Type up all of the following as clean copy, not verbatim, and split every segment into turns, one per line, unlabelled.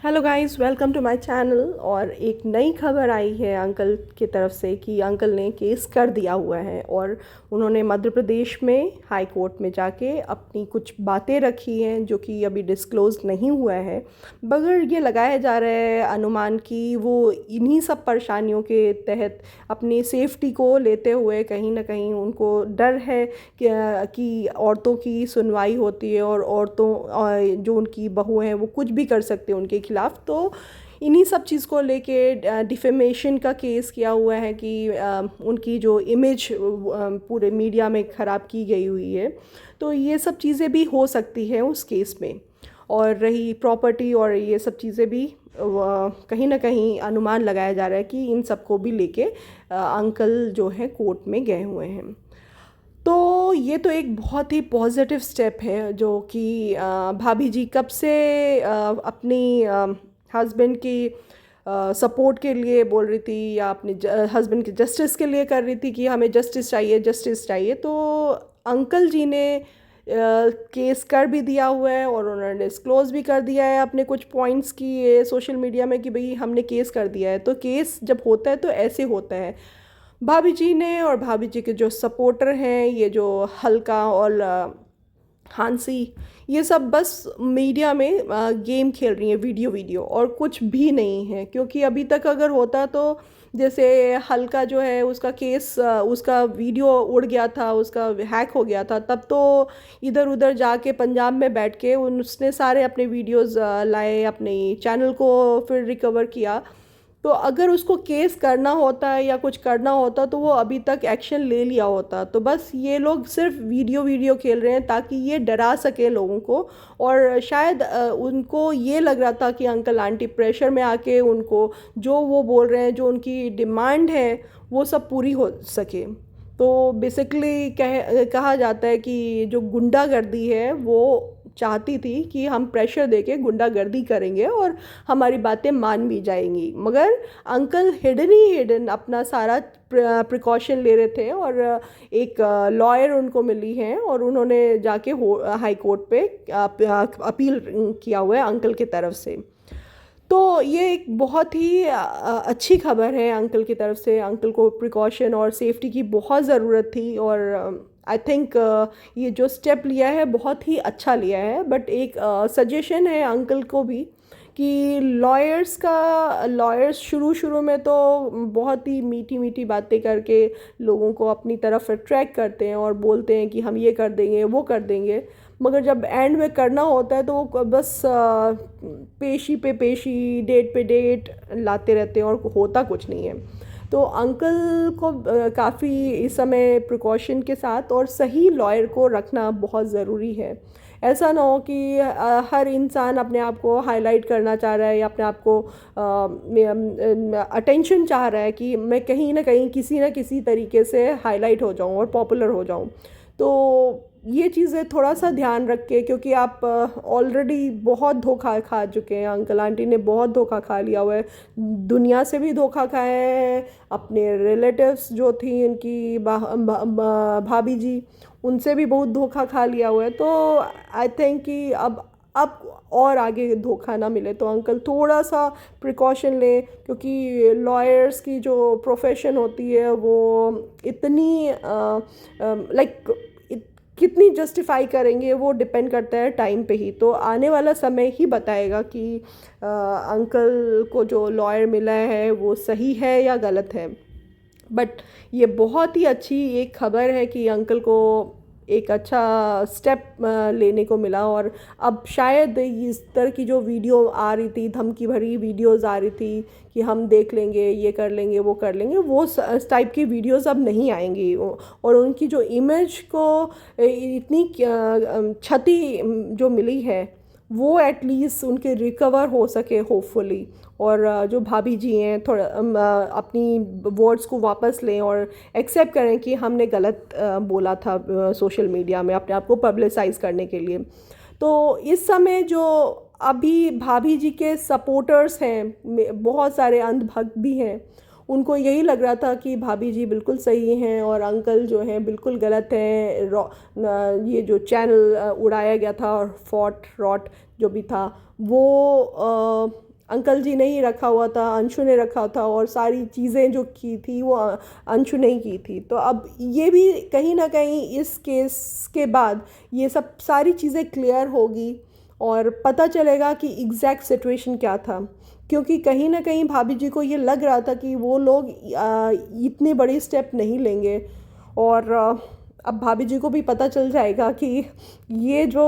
Hello guys, welcome to my channel. और एक नई खबर आई है अंकल की तरफ से कि अंकल ने केस कर दिया हुआ है और उन्होंने मध्य प्रदेश में हाई कोर्ट में जाके अपनी कुछ बातें रखी हैं जो कि अभी डिस्क्लोज नहीं हुआ है, मगर ये लगाया जा रहा है अनुमान कि वो इन्हीं सब परेशानियों के तहत अपनी सेफ्टी को लेते हुए कहीं ना कहीं उनको डर है कि औरतों की सुनवाई होती है और औरतों जो उनकी बहू हैं वो कुछ भी कर सकते हैं उनके खिलाफ। तो इन्हीं सब चीज़ को लेके डिफेमेशन का केस किया हुआ है कि उनकी जो इमेज पूरे मीडिया में ख़राब की गई हुई है। तो ये सब चीज़ें भी हो सकती हैं उस केस में। और रही प्रॉपर्टी और ये सब चीज़ें भी कहीं ना कहीं अनुमान लगाया जा रहा है कि इन सबको भी लेके अंकल जो है कोर्ट में गए हुए हैं। तो ये तो एक बहुत ही पॉजिटिव स्टेप है जो कि भाभी जी कब से अपनी हस्बैंड की सपोर्ट के लिए बोल रही थी या अपने हस्बैंड के जस्टिस के लिए कर रही थी कि हमें जस्टिस चाहिए, जस्टिस चाहिए। तो अंकल जी ने केस कर भी दिया हुआ है और उन्होंने डिस्क्लोज भी कर दिया है अपने कुछ पॉइंट्स की ये सोशल मीडिया में कि भाई हमने केस कर दिया है। तो केस जब होता है तो ऐसे होता है। भाभी जी ने और भाभी जी के जो सपोर्टर हैं, ये जो हल्का और हांसी, ये सब बस मीडिया में गेम खेल रही हैं, वीडियो वीडियो और कुछ भी नहीं है। क्योंकि अभी तक अगर होता तो जैसे हल्का जो है उसका केस उसका वीडियो उड़ गया था, उसका हैक हो गया था, तब तो इधर उधर जाके पंजाब में बैठ के उसने सारे अपने वीडियोस लाए, अपने चैनल को फिर रिकवर किया। तो अगर उसको केस करना होता है या कुछ करना होता तो वो अभी तक एक्शन ले लिया होता। तो बस ये लोग सिर्फ वीडियो वीडियो खेल रहे हैं ताकि ये डरा सके लोगों को। और शायद उनको ये लग रहा था कि अंकल आंटी प्रेशर में आके उनको जो वो बोल रहे हैं, जो उनकी डिमांड है, वो सब पूरी हो सके। तो बेसिकली कहा जाता है कि जो गुंडागर्दी है वो चाहती थी कि हम प्रेशर देके गुंडागर्दी करेंगे और हमारी बातें मान भी जाएंगी, मगर अंकल हिडन ही हिडन अपना सारा प्रिकॉशन ले रहे थे। और एक लॉयर उनको मिली है और उन्होंने जाके हाई कोर्ट पे अपील किया हुआ है अंकल की तरफ से। तो ये एक बहुत ही अच्छी खबर है अंकल की तरफ से। अंकल को प्रिकॉशन और सेफ्टी की बहुत ज़रूरत थी और आई थिंक ये जो स्टेप लिया है बहुत ही अच्छा लिया है। बट एक सजेशन है अंकल को भी कि लॉयर्स शुरू शुरू में तो बहुत ही मीठी मीठी बातें करके लोगों को अपनी तरफ अट्रैक्ट करते हैं और बोलते हैं कि हम ये कर देंगे, वो कर देंगे, मगर जब एंड में करना होता है तो वो बस पेशी पे पेशी, डेट पे डेट लाते रहते हैं और होता कुछ नहीं है। तो अंकल को काफ़ी इस समय प्रिकॉशन के साथ और सही लॉयर को रखना बहुत ज़रूरी है। ऐसा ना हो कि हर इंसान अपने आप को हाईलाइट करना चाह रहा है या अपने आप को अटेंशन चाह रहा है कि मैं कहीं ना कहीं किसी न किसी तरीके से हाईलाइट हो जाऊं और पॉपुलर हो जाऊं। तो ये चीज़ें थोड़ा सा ध्यान रख के, क्योंकि आप ऑलरेडी बहुत धोखा खा चुके हैं, अंकल आंटी ने बहुत धोखा खा लिया हुआ है, दुनिया से भी धोखा खाए हैं, अपने रिलेटिव्स जो थी इनकी भाभी जी, उनसे भी बहुत धोखा खा लिया हुआ है। तो आई थिंक कि अब और आगे धोखा ना मिले तो अंकल थोड़ा सा प्रिकॉशन लें, क्योंकि लॉयर्स की जो प्रोफेशन होती है वो इतनी लाइक कितनी जस्टिफाई करेंगे वो डिपेंड करता है टाइम पे ही। तो आने वाला समय ही बताएगा कि अंकल को जो लॉयर मिला है वो सही है या गलत है। बट ये बहुत ही अच्छी एक खबर है कि अंकल को एक अच्छा स्टेप लेने को मिला। और अब शायद इस तरह की जो वीडियो आ रही थी, धमकी भरी वीडियोस आ रही थी कि हम देख लेंगे, ये कर लेंगे, वो कर लेंगे, वो इस टाइप की वीडियोस अब नहीं आएंगी। और उनकी जो इमेज को इतनी क्षति जो मिली है वो एटलीस्ट उनके रिकवर हो सके होपफुली। और जो भाभी जी हैं थोड़ा अपनी वर्ड्स को वापस लें और एक्सेप्ट करें कि हमने गलत बोला था सोशल मीडिया में अपने आप को पब्लिसाइज करने के लिए। तो इस समय जो अभी भाभी जी के सपोर्टर्स हैं, बहुत सारे अंधभक्त भी हैं, उनको यही लग रहा था कि भाभी जी बिल्कुल सही हैं और अंकल जो हैं बिल्कुल गलत हैं। ये जो चैनल उड़ाया गया था और फॉट रॉट जो भी था वो अंकल जी ने ही रखा हुआ था, अंशु ने रखा था, और सारी चीज़ें जो की थी वो अंशु ने ही की थी। तो अब ये भी कहीं ना कहीं इस केस के बाद ये सब सारी चीज़ें क्लियर होगी और पता चलेगा कि एग्जैक्ट सिचुएशन क्या था। क्योंकि कहीं ना कहीं भाभी जी को ये लग रहा था कि वो लोग इतने बड़े स्टेप नहीं लेंगे, और अब भाभी जी को भी पता चल जाएगा कि ये जो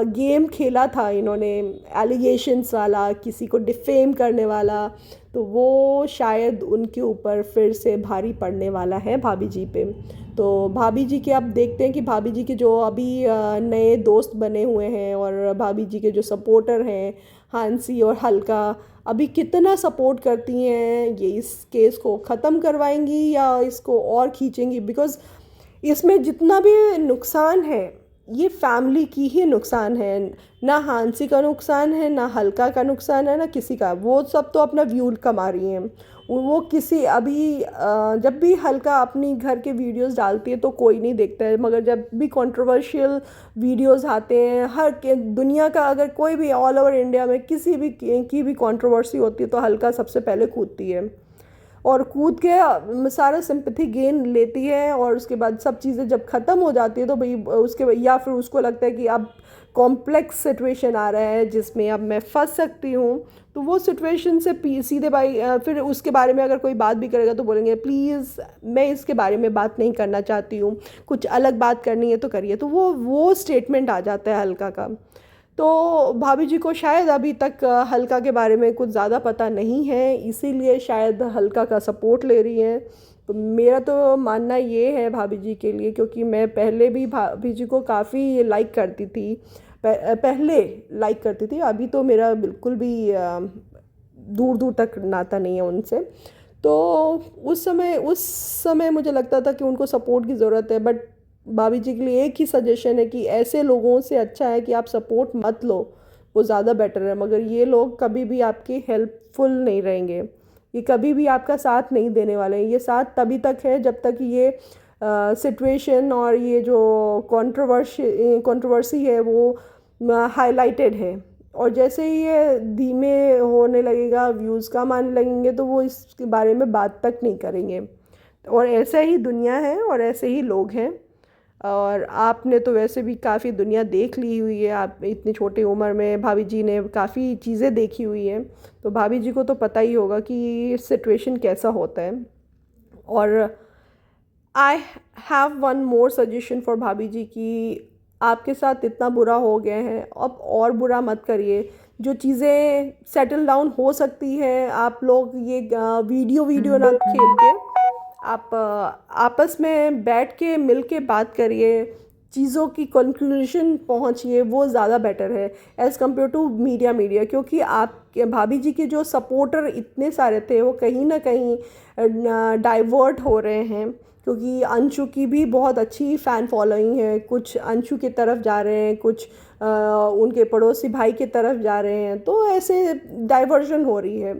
गेम खेला था इन्होंने, एलिगेशंस वाला, किसी को डिफेम करने वाला, तो वो शायद उनके ऊपर फिर से भारी पड़ने वाला है भाभी जी पे। तो भाभी जी के आप देखते हैं कि भाभी जी के जो अभी नए दोस्त बने हुए हैं और भाभी जी के जो सपोर्टर हैं हांसी और हल्का, अभी कितना सपोर्ट करती हैं, ये इस केस को ख़त्म करवाएंगी या इसको और खींचेंगी। बिकॉज़ इसमें जितना भी नुकसान है ये फैमिली की ही नुकसान है, ना हांसी का नुकसान है, ना हल्का का नुकसान है, ना किसी का। वो सब तो अपना व्यू कमा रही हैं। वो किसी अभी जब भी हल्का अपनी घर के वीडियोस डालती है तो कोई नहीं देखता है, मगर जब भी कंट्रोवर्शियल वीडियोस आते हैं हर के दुनिया का, अगर कोई भी ऑल ओवर इंडिया में किसी भी की भी कंट्रोवर्सी होती है तो हल्का सबसे पहले कूदती है, और कूद के सारा सिंपैथी गेन लेती है। और उसके बाद सब चीज़ें जब ख़त्म हो जाती है तो भाई उसके या फिर उसको लगता है कि अब कॉम्प्लेक्स सिचुएशन आ रहा है जिसमें अब मैं फंस सकती हूँ, तो वो सिचुएशन से सीधे भाई फिर उसके बारे में अगर कोई बात भी करेगा तो बोलेंगे प्लीज़ मैं इसके बारे में बात नहीं करना चाहती हूँ, कुछ अलग बात करनी है तो करिए। तो वो स्टेटमेंट आ जाता है हल्का का। तो भाभी जी को शायद अभी तक हल्का के बारे में कुछ ज़्यादा पता नहीं है, इसीलिए शायद हल्का का सपोर्ट ले रही हैं। तो मेरा तो मानना ये है भाभी जी के लिए, क्योंकि मैं पहले भी भाभी जी को काफ़ी लाइक करती थी, पहले लाइक करती थी, अभी तो मेरा बिल्कुल भी दूर दूर तक नाता नहीं है उनसे। तो उस समय मुझे लगता था कि उनको सपोर्ट की ज़रूरत है, बट भाभी जी के लिए एक ही सजेशन है कि ऐसे लोगों से अच्छा है कि आप सपोर्ट मत लो, वो ज़्यादा बेटर है। मगर ये लोग कभी भी आपकी हेल्पफुल नहीं रहेंगे, ये कभी भी आपका साथ नहीं देने वाले हैं। ये साथ तभी तक है जब तक ये सिचुएशन और ये जो कंट्रोवर्सी है वो हाईलाइटेड है। और जैसे ही ये धीमे होने लगेगा, व्यूज़ कम आने लगेंगे, तो वो इसके बारे में बात तक नहीं करेंगे। और ऐसा ही दुनिया है और ऐसे ही लोग हैं। और आपने तो वैसे भी काफ़ी दुनिया देख ली हुई है, आप इतनी छोटी उम्र में भाभी जी ने काफ़ी चीज़ें देखी हुई हैं, तो भाभी जी को तो पता ही होगा कि सिचुएशन कैसा होता है। और I have one more suggestion for भाभी जी कि आपके साथ इतना बुरा हो गया है, अब और बुरा मत करिए। जो चीज़ें सेटल डाउन हो सकती है, आप लोग ये वीडियो ना खेल के आप आपस में बैठ के मिल के बात करिए, चीज़ों की कंक्लूजन पहुंचिए, वो ज़्यादा बेटर है एज़ कम्पेयर टू मीडिया। क्योंकि आप भाभी जी के जो सपोर्टर इतने सारे थे वो कहीं ना कहीं डाइवर्ट हो रहे हैं, क्योंकि अंशु की भी बहुत अच्छी फ़ैन फॉलोइंग है, कुछ अंशु की तरफ जा रहे हैं, कुछ उनके पड़ोसी भाई की तरफ जा रहे हैं, तो ऐसे डाइवर्जन हो रही है।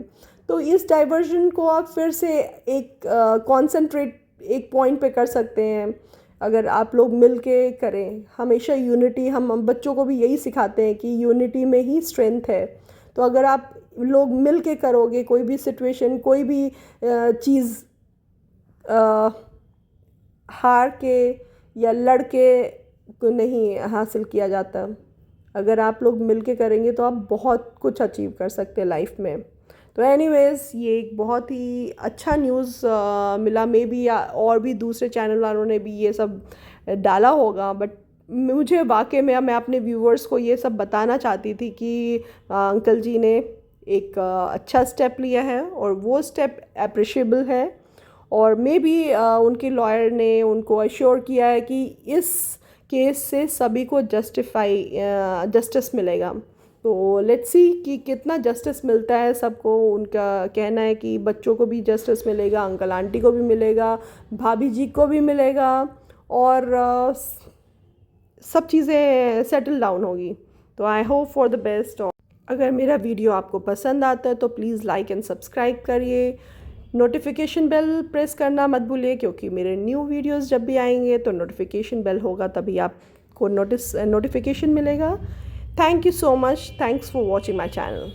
तो इस डाइवर्जन को आप फिर से एक कॉन्सेंट्रेट एक पॉइंट पे कर सकते हैं अगर आप लोग मिल के करें। हमेशा यूनिटी, हम बच्चों को भी यही सिखाते हैं कि यूनिटी में ही स्ट्रेंथ है। तो अगर आप लोग मिल के करोगे, कोई भी सिचुएशन, कोई भी चीज़ हार के या लड़ के को नहीं हासिल किया जाता। अगर आप लोग मिल के करेंगे तो आप बहुत कुछ अचीव कर सकते हैं लाइफ में। तो एनीवेज़ ये एक बहुत ही अच्छा न्यूज़ मिला, मे बी और भी दूसरे चैनल वालों ने भी ये सब डाला होगा, बट मुझे वाकई में मैं अपने व्यूवर्स को ये सब बताना चाहती थी कि अंकल जी ने एक अच्छा स्टेप लिया है और वो स्टेप अप्रिशिएबल है। और मे बी उनके लॉयर ने उनको अश्योर किया है कि इस केस से सभी को जस्टिस मिलेगा। तो लेट्स सी कि कितना जस्टिस मिलता है सबको। उनका कहना है कि बच्चों को भी जस्टिस मिलेगा, अंकल आंटी को भी मिलेगा, भाभी जी को भी मिलेगा, और सब चीज़ें सेटल डाउन होगी। तो I hope for the best. अगर मेरा वीडियो आपको पसंद आता है तो प्लीज़ लाइक एंड सब्सक्राइब करिए, नोटिफिकेशन बेल प्रेस करना मत भूलिए, क्योंकि मेरे न्यू वीडियोस जब भी आएंगे तो नोटिफिकेशन बेल होगा, तभी आपको नोटिफिकेशन मिलेगा। Thank you so much. Thanks for watching my channel.